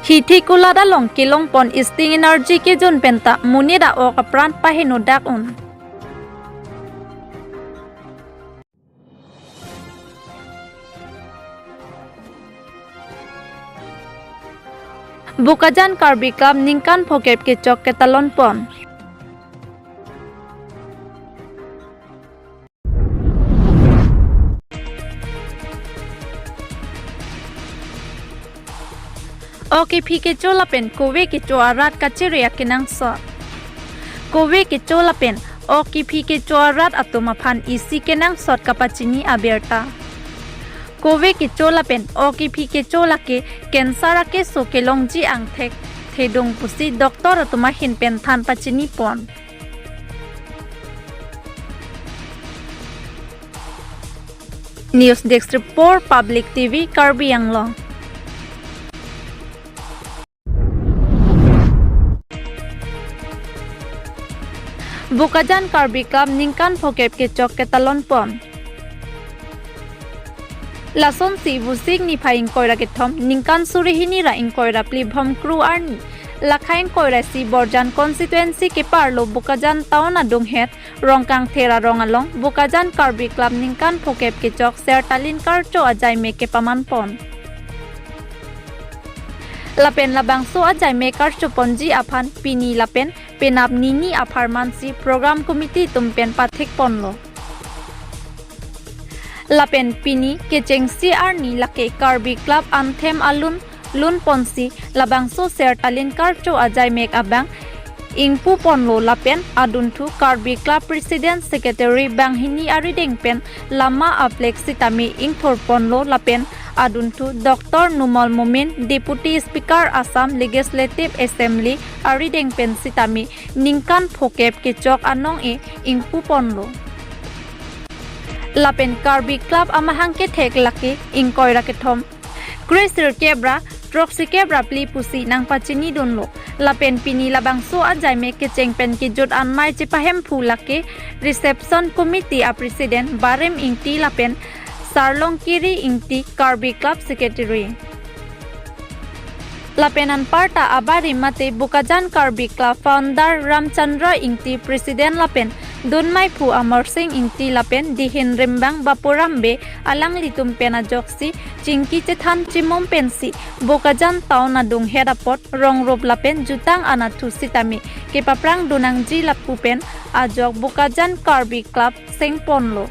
Hithikula long kilong pon isting energy ke jon penta munida o kapran pahino dak un. Bukajan Karbi Club ningkan phokep ke chok ke talon pon. Oke ke chola pen kowe ke choarat kachiria kinang so. Kowe ke chola pen oke ke choarat atoma phan isi kenang sot kapachini aberta. Kowe ke chola pen oke ke chola ke kensara ke so ke longji ang thek thedong pusi doktor atoma hin pen than pachini pon. News Desk Report Public TV Karbi Anglong. Bukajan Karbi Club ningkan phokep ke chok ke talon pon. Lason si busik ni phaing koira ke thom ningkan surihini ra ing koira pli bhom kru arni lakhaing koira si borjan constituency ke parlo Bukajan tauna donghet rongkang thera rongalong Bukajan Karbi Club ningkan phokep ke chok sertalin karcho ajai me ke paman pon. Lapen labang so ajai me karcho ponji aphan pini lapen penap nini apharmansi program committee tumpen pathik ponlo. Lapen pini kecheng CR ni lake Karbi Club anthem alun lun ponsi labang so sertalin karcho ajai mek abang ingpu ponlo lapen aduntu Karbi Club President Secretary banghini arideng pen lama aplexitami ingthor ponlo lapen aduntu Dr. Numal Momin Deputy Speaker Assam Legislative Assembly arideng pen sitami ningkan phokep ke chok anong e ingpu ponlo. Lapen Karbi Club amahang ke thek laki ingkoira ke thom Gracer kebra Troxy kebra pli pusi nang pachini donlo lapen pini labang so ajai me ke chengpen ki jot anmai chipahem phulake reception committee a president barem ingti lapen sarlong kiri ingti Karbi Club secretary lapenan parta abari mate Bukajan Karbi Club founder Ramchandra ingti president lapen Dunmai Phu Amar Singh ingti lapen dihin rembang bapurambe alang litum pena joksi chingki chethan chimom pensi Bukajan tauna dung herapot rongrop lapen jutang anathu sitami ke paprang dunangji lapupen ajok Bukajan Karbi Club sengponlo.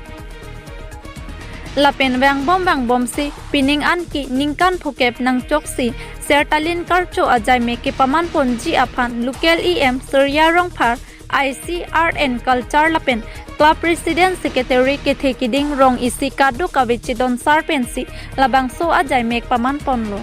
Lapen bang bom si pining anki ningkan phokep nang choksi sertalin karcho ajai me ke paman ponji aphan local EM Surya Rongphar IC Art and Culture lapen Club President Secretary ke thekiding rong isi kadu kavichi don sarpensi labang so ajai mek paman ponlo.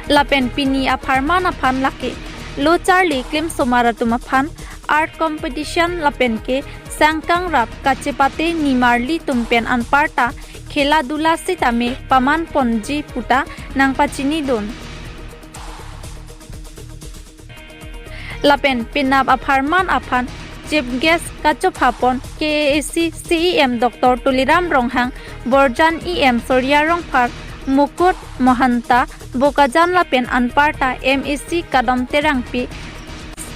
Lapen pini apharman aphan lake lo charli klim somaratuma phan art competition lapen ke sangkang rap kachepate nimarli tumpen anparta khela dula sitame paman ponji puta nang pachini don. Lapen pinap apharman aphan chief guest kachopapon KAC CEM Dr. Tuliram Ronghang Borjan EM Surya Rongphar Mukut Mohanta Bukajan lapen anparta MEC Kadam Terangpi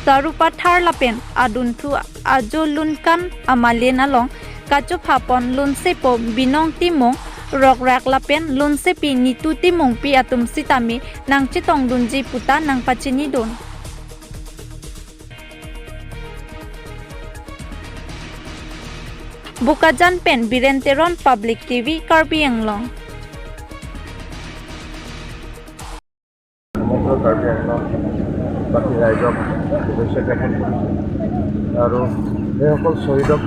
Sarupathar lapen aduntu ajolunkan amalen along kachopapon lunsepo binong timong rokrak lapen lunsepi nitu timong pi atum sitami nang chitong dunji puta nang pachini don. Bukajan pen Birenteron Public TV Karbi Anglong. Karbi Anglong বাকী ৰাইজক শুভেচ্ছা জ্ঞাপন কৰিছোঁ আৰু এইসকল শ্বহীদক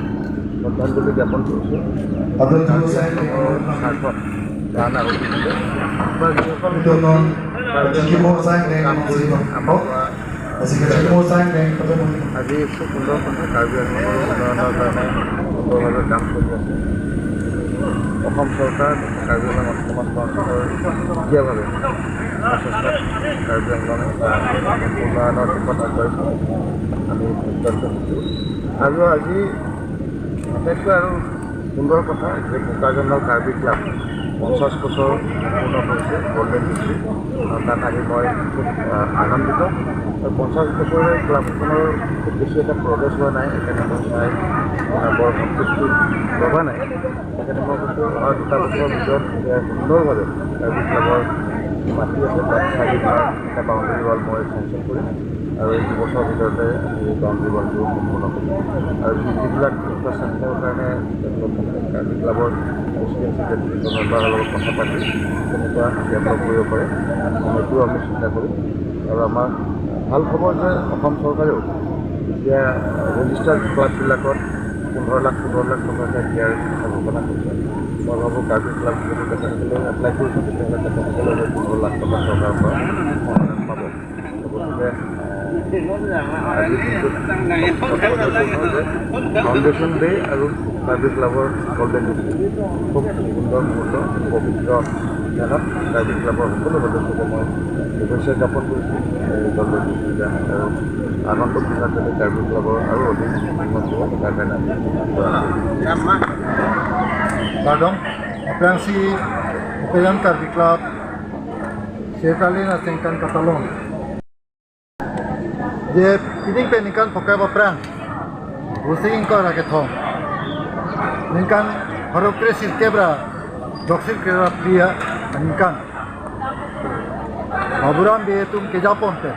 শ্ৰদ্ধাঞ্জলি জ্ঞাপন কৰিছোঁ স্বাৰ্থত গান আৰতি দিছে বা যিসকল আজি খুব সুন্দৰ কথা কাৰ্বি আংলঙৰ উন্নয়নৰ কাৰণে সুন্দৰভাৱে কাম কৰি আছে অসম চৰকাৰ কাৰ্বি আংলং সমাজ সংস্থাৰ যুটীয়াভাৱে প্ৰচেষ্টাত কাৰ্বি আংলং উন্নয়নৰ দিশত আগবাঢ়িছে আমি অত্যন্ত সুখী আৰু আজি আটাইতকৈ আৰু সুন্দৰ কথা যে বোকাজানৰ কাৰ্বি ক্লাব 50 বছৰ পূৰ্ণ কৰিছে গল্ডেন জুবলি তাত আহি মই খুব আনন্দিত। 50 বছৰে ক্লাবখনৰ খুব বেছি এটা প্ৰগ্ৰেছ হোৱা নাই, সেইকাৰণে মই চাই বৰ সন্তুষ্টি লগা নাই। সেইকাৰণে মই কৈছোঁ অহা 2 বছৰৰ ভিতৰত সুন্দৰভাৱে কাৰ্বি ক্লাবৰ মাটি আছে তাত 4 এটা বাউণ্ডেৰী ৱাল মই চেংচন কৰিম আৰু এই 2 বছৰৰ ভিতৰতে আমি বাউণ্ডেৰী ৱালটো সম্পূৰ্ণ কৰিম। আৰু যিবিলাক ইনফ্ৰাষ্ট্ৰাকচাৰৰ কাৰণে কাৰ্বি ক্লাবৰ প্ৰেচিডেণ্ট মেম্বাৰৰ লগত কথা পাতি তেনেকুৱা ডেভেলপ কৰিব পাৰে, সেইটোও আমি চিন্তা কৰিম। আৰু আমাৰ ভাল খবৰ যে অসম চৰকাৰেও এতিয়া ৰেজিষ্টাৰ্ড ক্লাববিলাকত 15 লাখ টকাকৈ দিয়াৰ কথা ঘোষণা কৰিছে। মই ভাবোঁ কাৰ্বি ক্লাব যদি তেখেতসকলে এপ্লাই কৰিছে তেতিয়াহ'লে তেখেতসকলে 15 লাখ টকা চৰকাৰৰ পৰা অনুদান পাব। গতিকে আজি দিনটোত ফাউণ্ডেশ্যন ডে আৰু কাৰ্বি ক্লাবৰ গল্ডেন জুবলি খুব সুন্দৰ মুহূৰ্ত, পবিত্ৰ দিনত কাৰ্বি ক্লাবৰ সকলো সদস্যকে মই শুভেচ্ছা জ্ঞাপন কৰিছোঁ এই গল্ডেন জুবলি আৰু আনন্দৰ দিনত যাতে কাৰ্বি ক্লাবৰ আৰু অধিক উন্নত হ'ব তাৰ কাৰণে আমি Pardon, operasi Operan Karbi Club sekali nasengkan Katalon. Je pining penikan pokai baprang, using ko rakethong. Ningkan harokre silkebra, doksir kera priya ningkan. Aburam betum kejaponte.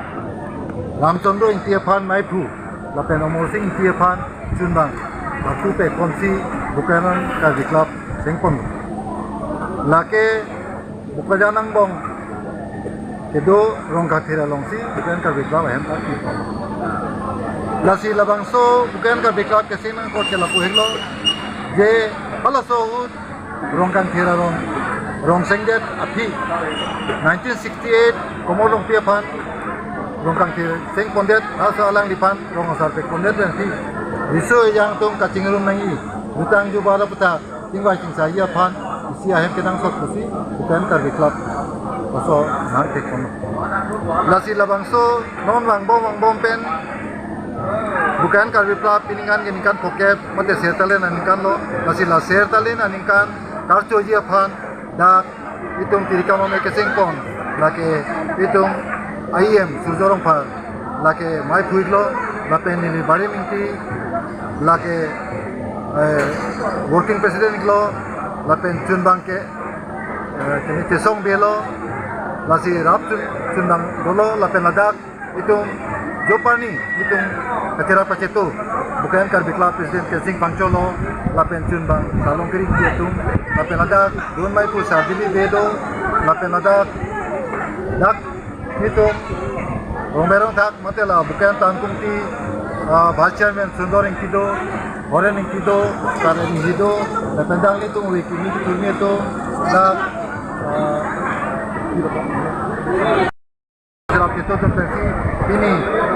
Ramchandra Intiafan Maipu, lapen omosing Intiafan Chunbang. Aku pe konsi bukanan Karbi Club sengpon. Lake bukajanang bong kedo rong kathira longsi bukan Karbi Club hem tak. Lasi labangso bukan Karbi Club kesing nang kot kelapu helo je palaso rong kathira rong sengdet api 1968 komolong piapan rong kathira sengpondet asa alang dipan rong asar pe pondet nanti riso yang tung kacing rum nangi hutang ju bala peta tingwai ting saya pan isi ahem kenang sot kusi bukan Karbi Club paso nang tek kono lasi labangso non wang bom pen bukan Karbi Club piningan genikan pokep mate sertalen aninkan lo lasi la sertalen aninkan karcho ji pan dak itung tirikano me keseng pon lake itung IM sujorong pa lake mai puiglo lapen ni bari minti lake working president lo lapen chunbang ke kini tesong belo lasi rap chunbang dolo lapen ladak itung jopani itung katira pacetu bukan Karbi Club president ke sing pangcholo lapen chunbang talong kiri itung lapen ladak don mai pu sadili bedo lapen ladak dak itung Romberong tak matela bukan tangkungti vice chairman Sundor Ingkido, Horen Ingkido, Karen Ingkido, pendang itu wikini itu dan serap itu terpensi ini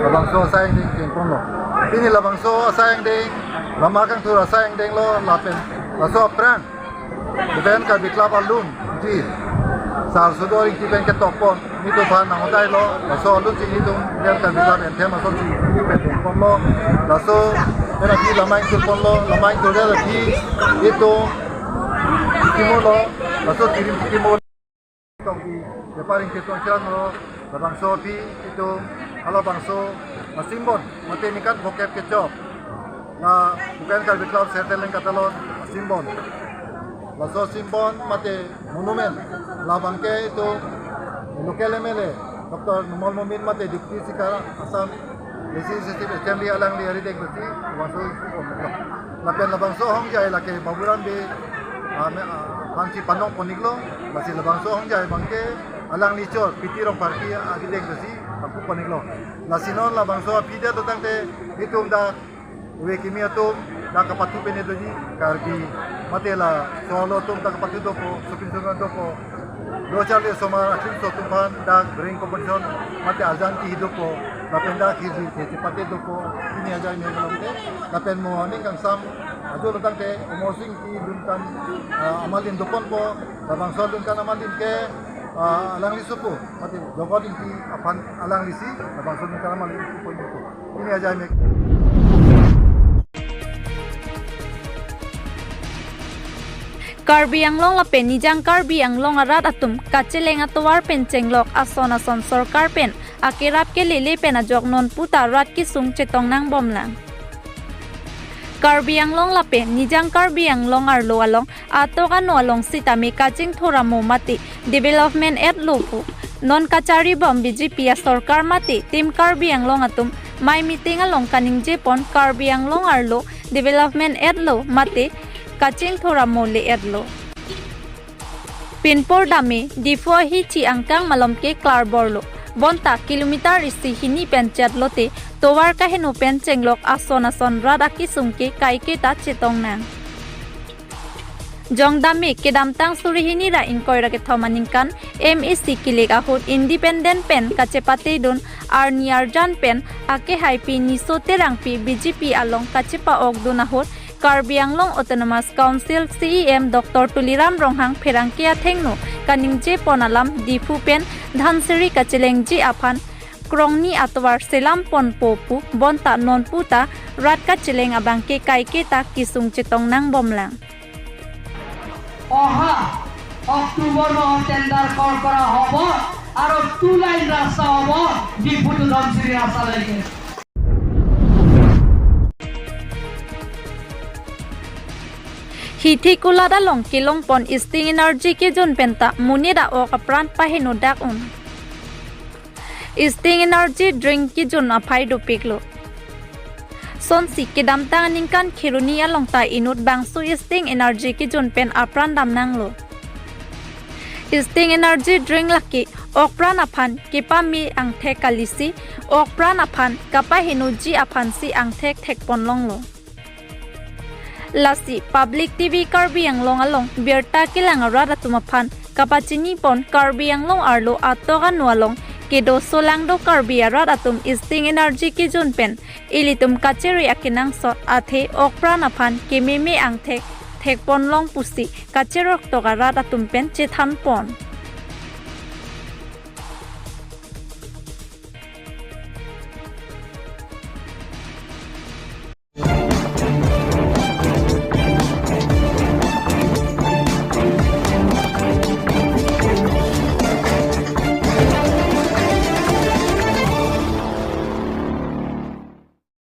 labangso sayang ding kengkono. Ini labangso sayang ding, lamakan tu sayang ding lo lapen laso apran. Bukan Karbi Club alun jil. Sar Sundor Ingkido ke topon itu pan nangodai lo laso alun sing itu dia Karbi Club entem aso sing lo laso era di lamai tulpon lo lamai tulda di itu timolo laso kirim timolo tong di deparing ke tuan lo labangso di itu ala bangso masimbon mate nikat bokep kecop na bukan Karbi Club sertelen katalon masimbon laso simbon mate monumen labangke itu lokal MLA Dr. Numol Mumin mate deputy sekarang asam legislative assembly alang li hari dek besi waso lapen labangso hong jai lake baburan be panci panong poniglo masih labangso hong jai bangke alang licor piti rong parti agi dek besi aku poniglo lasinon labangso pida totang te hitung da we kimia tum da kapatu penedoji Karbi matela solo tum da kapatu dopo supin sungan dopo Dochale somar akhir sotumpan da bring competition mate azan ki hidopo napenda kizi te pate dopo ini aja ini belumte napen mo aning kang sam ajo lutang te umosing ki duntan amalin dopon po labang so dun kan amalin ke alang lisupo mate jogoding ki apan alang lisi labang so dun kan amalin po ini aja ini Karbi Anglong lape nijang Karbi Anglong arat atum kacheleng atowar pen chenglok ason sorkar pen akirap ke lele pen ajok non puta rat ki sung chetong nang bomlang. Karbi Anglong lape nijang Karbi Anglong arlo along atoga no along sitame kaching thora mo mati development at lopu non kachari bom BJP sorkar mati tim Karbi Anglong atum mai meeting along kaning jepon Karbi Anglong arlo development at lo mati kaching thora mo le at lo pinpor dame difo hi chi angkang malom ke klarborlo bonta kilometer isi hini penchat lote towar ka henu penchenglok ason rada ki sungke kaike ta chetong nang jongdame kedamtang surihini ra inkoira ke thomaningkan MEC kilik ahut independent pen kachepate don arniarjan pen ake haipi nisote rangpi BJP along kachepa ogdun ahut Karbi Anglong Autonomous Council CEM Dr. Tuliram Ronghang Pherangkia Thengno kaningje ponalam difu pen dhanseri kachelengji aphan krongni atwar selam pon popu bonta non puta rat kacheleng abangke kaike ta kisung chetong nang bomlang অহা October মাহত tender করা হব আর 2 line রাস্তা হব ডিপুটো ধনসিরি রাস্তা লাগে hithi kulada long kilong pon isting energy ke jon penta munira o kapran paheno dak un isting energy drink ki jon aphai do piklo son sikke damtang ningkan khiruni along ta inut bangsu isting energy ki jon pen apran damnang lo isting energy drink laki okpran aphan kepa mi angthe kalisi okpran aphan kapa henuji aphan si angthek thekpon long lo Lasi Public TV Karbi Anglong along Birta kilang arada tumaphan kapachini pon Karbi Anglong arlo atoga nualong kedo solang do Karbi arada tum isting energy ki jon pen ilitum kacheri akinang sot athe okpran aphan kememe angthek thekpon long pusi kacherok toga arada tum pen chethan pon